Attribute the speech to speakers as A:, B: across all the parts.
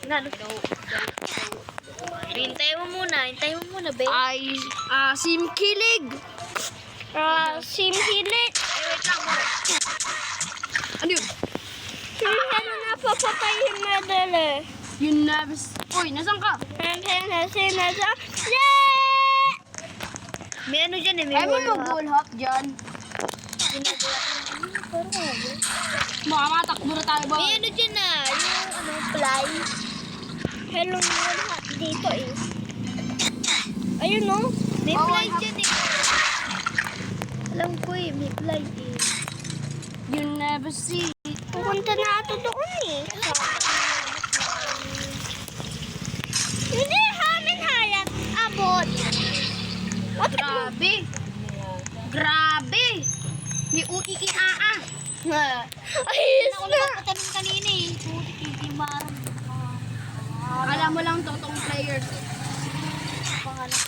A: Ano? Hintay mo muna, babe.
B: Ay, Sim Kilig.
C: Sim Hilit.
A: Wait lang mo.
B: Ano yun?
C: Ano na papatayin na dali?
B: Yun na, uy, nasan ka?
A: May ano dyan eh, may
B: Ay mo
A: wall hop.
B: mag-wall hop dyan. Makamatakbo na tayo ba?
A: May ano dyan ah, yung ano, fly.
C: Hello na dito eh. Ayun no?
A: May
B: Oh,
A: fly
B: wall hop.
A: dyan eh. Alam ko eh, may fly eh.
B: You never see.
C: Pupunta na ito doon eh. Hindi hamin hayat. Abot. What?
B: Grabe. Grabe. May uiiaa.
C: Ayos
A: Ako
C: na.
A: lang patanong kanina eh. Puti, titimarang.
B: Alam mo lang totoong players.
A: Pangalan.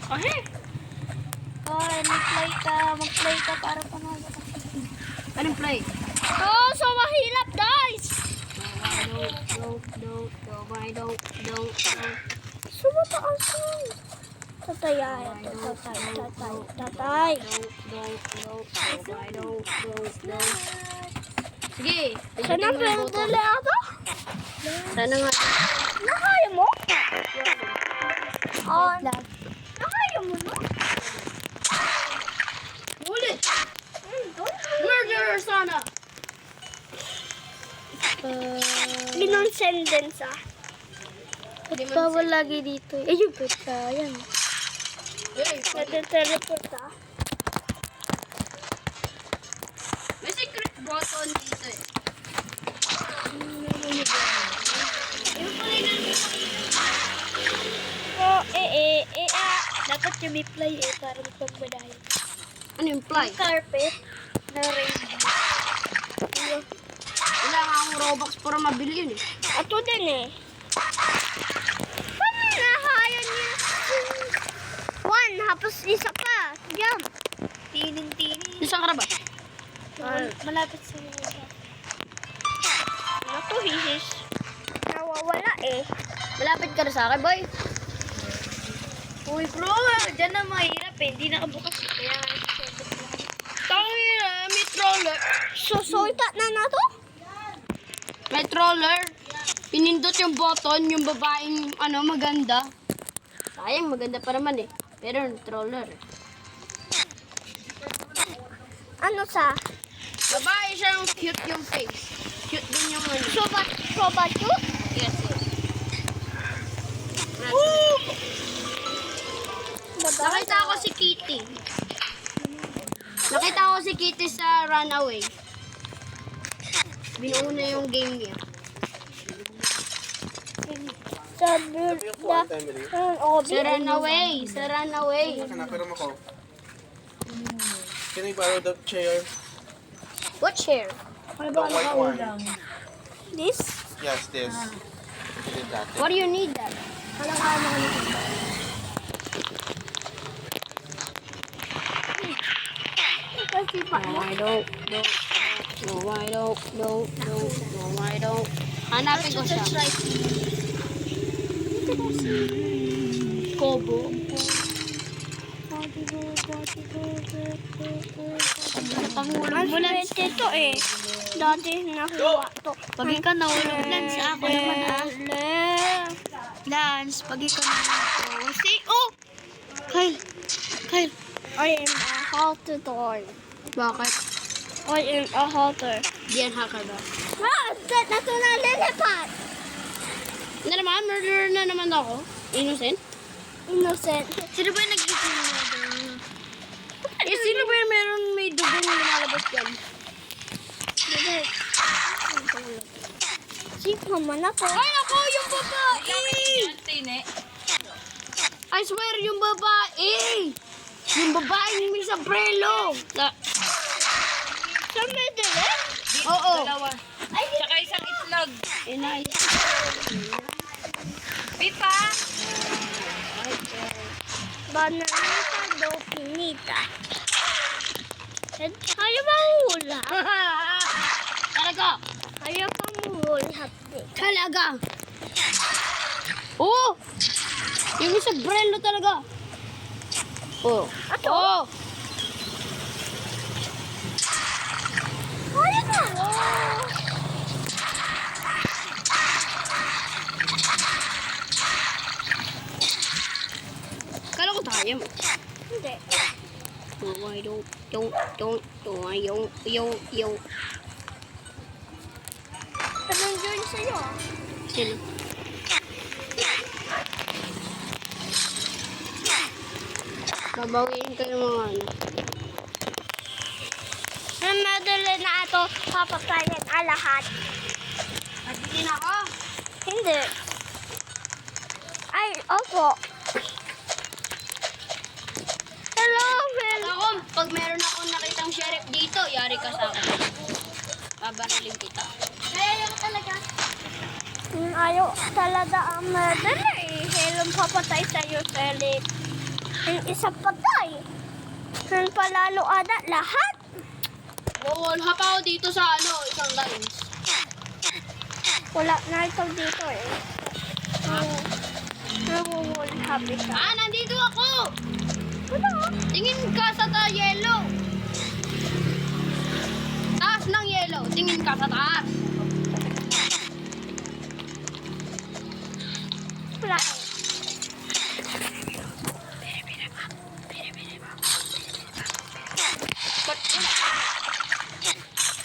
B: Kasi.
A: Mag-play ka para panalo ka.
B: Anong play?
C: Oh, so mahirap guys.
B: No.
C: So mataas yun. Tatay.
B: Sige.
C: Sana pwede dali ako?
B: Sana nga.
C: Nakaya mo? Oh, nakaya mo no?
B: Ulit. Murderer sana.
C: Ginong sentence ah.
A: Bawal lagi dito eh. Ayun, puta. Ayan.
C: Nagte-teleport ah.
B: May secret button dito eh.
C: Oh,
A: Dapat yung may fly eh, para magpagmadayan.
B: Ano yung fly?
A: Carpet na rainbow.
B: Wala nga akong Robux para mabili yun eh.
C: Ato din eh. Paano nahaya niya? One, hapos isa pa. Jump.
A: Tinin.
B: Isang ka na ba?
A: Malapit sa mga.
C: Naku, hihis. Nawawala eh.
B: Malapit ka na sa akin, boy.
A: Uy bro, dyan na mahirap eh. Hindi nakabukas. Kaya,
B: Tangina, may troller.
C: Susulta na na to?
B: May troller. Pinindot yung button, yung babaeng maganda. Sayang, maganda pa naman eh. Pero yung troller.
C: Ano sa?
B: Babae siyang cute yung face. Cute din yung ano.
C: Sobat yun?
B: Yes, yes. Nakita ko si Kitty. Nakita ko si Kitty sa Runaway. Binuo na yung game niya.
C: Sa
B: Sa Runaway. Sa Runaway.
D: Pero mo ko. Can I borrow the chair?
B: What chair?
D: The white one.
C: This?
D: Yes, this. You did that.
B: What do you need that? I don't. Hanapin ko siya. Kobo.
C: Ang swerte to eh. Dati nakuha to.
A: pag ikaw nahulog, Lance, ako naman ah. Lance, pag ikaw nahulog. Oh! Kyle!
C: I am a halter toy.
B: Bakit?
C: I am a halter.
B: Diyan hacker ba?
C: Ah! Nato na lilipat!
B: Na naman, murderer na naman ako. Innocent?
C: Innocent.
A: Sino ba yung nag-itin mo?
B: Eh, sino ba yung meron may dugong na lumalabas dyan?
C: Sino man ako?
B: Ay, ako! Yung babae! I swear, yung babae! Yung babaeng may sombrero!
C: Sa middle eh?
B: Oo.
A: Ay, tsaka isang itlog.
B: Eh, nice.
A: Pipa!
C: Bananita do pinita. Kaya ba hula?
B: Talaga!
C: Kaya pa mo hula.
B: Talaga! Oh! Yung isa brelo talaga. Oh.
C: Ato?
B: Oh!
C: Ayun na. Oh.
B: Kala ko tayo mo.
C: Hindi.
B: Yung.
C: Sabihin ko yun sa'yo.
B: Sino? Babawiin ko yung mga ano.
C: Madali na ito, papapalit ang lahat.
B: Pagiging ako.
C: Hindi. Ay, opo. Hello, Phil.
B: Ako, pag meron akong nakitang sheriff dito, yari ka sa akin. Babarilin kita.
C: Ayaw talaga. Ayaw talaga ang madali. Helong papatay sa'yo, Felix. Yung isa patay. Yung palalo ada lahat.
B: Wall hap ako dito sa ano, isang lines.
C: Wala na ito dito eh. Nag-wall happy siya.
B: Ah, nandito ako!
C: Wala.
B: Tingin ka sa yellow. Taas ng yellow. Tingin ka sa taas.
C: Wala.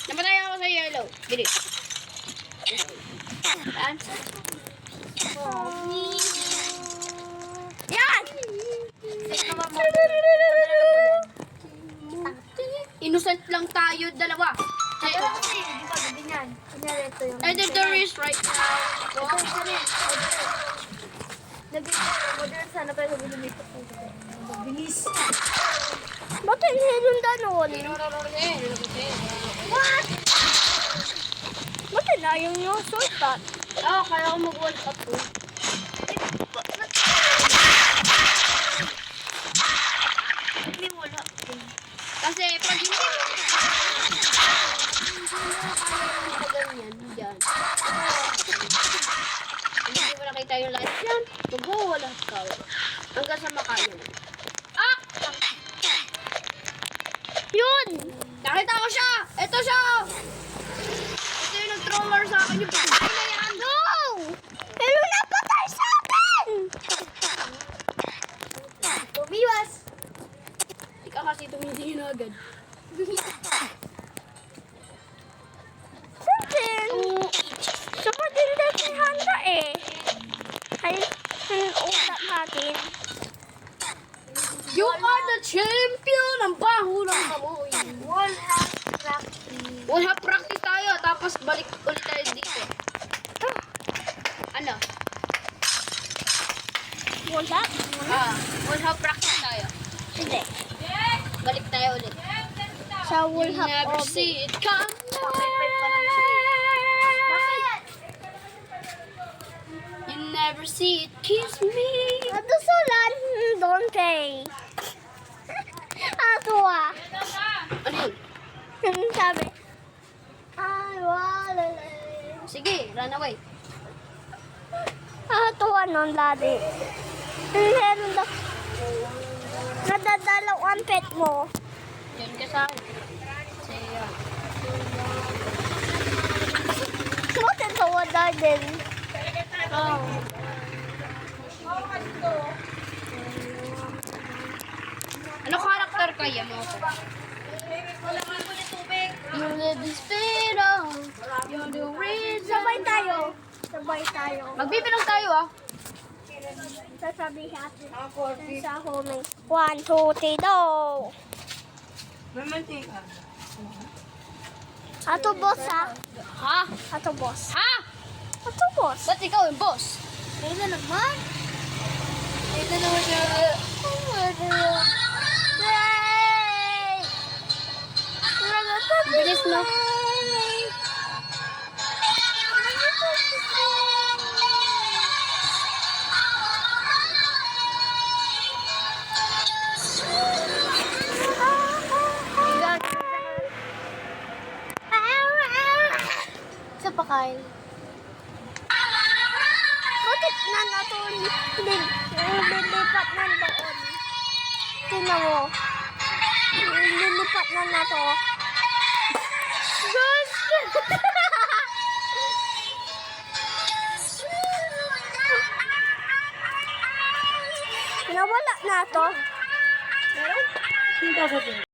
B: Namatay ako sa yellow. Bilis. Yan.
C: Yan!
B: Innocent lang tayo, dalawa.
A: Ito kasi, di ba, gabi niyan. Kunyari, ito yung...
B: And then there is right now.
A: Ito yung isa rin. Modern sana pero sabi lumipot ko. Bilis.
C: Ba't hindi yung danon? What? Ba't na yung sultan?
B: Oo, kaya ko mag-wall up po.
A: May wala.
B: Kasi pag hindi mo ganyan, dyan. Hindi mo nakita yung light dyan, mag-wall up ka. Hanggang sa makaya mo. Ah!
C: Yun!
B: Nakita ko siya! Ito siya! Ito yung nag-troller sa akin yung patay na yan!
C: No! Pero napatay sa akin!
A: Tumiwas!
B: Ikaw kasi tumitingin agad.
C: Something! Saka din si Handa eh. Ay, utak natin.
B: You are the champion! Ang baho lang kamoy.
A: Wall half practice.
B: Wall half practice tayo, tapos balik ulit tayo dito. Ano?
C: Wala?
B: Wall half practice tayo.
C: Hindi.
B: Balik tayo ulit.
C: Sa
B: You
C: wall half
B: never
C: of
B: see it come. You never see it kiss me.
C: Ato sulan, Dante. Ato ah.
B: Ano yun?
C: Sabi. Ay, wala.
B: Sige, run away.
C: Ato anong ladi. Meron daw. Nadadalaw ang pet mo.
B: Yan ka sa akin. Sige.
C: Sumatin sa wala din.
B: Oh. Ano karakter kaya mo ako? You're the despero. You're the reason.
C: Sabay tayo. Sabay tayo.
B: Magbibilang tayo ah.
C: Sasabihin natin sa home. 1, 2, 3, go! Ato boss ah.
B: Ha?
C: Ato boss.
B: Ha?
C: Ato boss.
B: Ba't ikaw yung boss?
A: Ito na naman. Ito naman siya.
C: Yay!
B: Bilis no?
A: Sa pakay.
C: na to. Lilipat na doon. Tingnan mo. Lilipat na to. Nawala na to.
A: Sino sa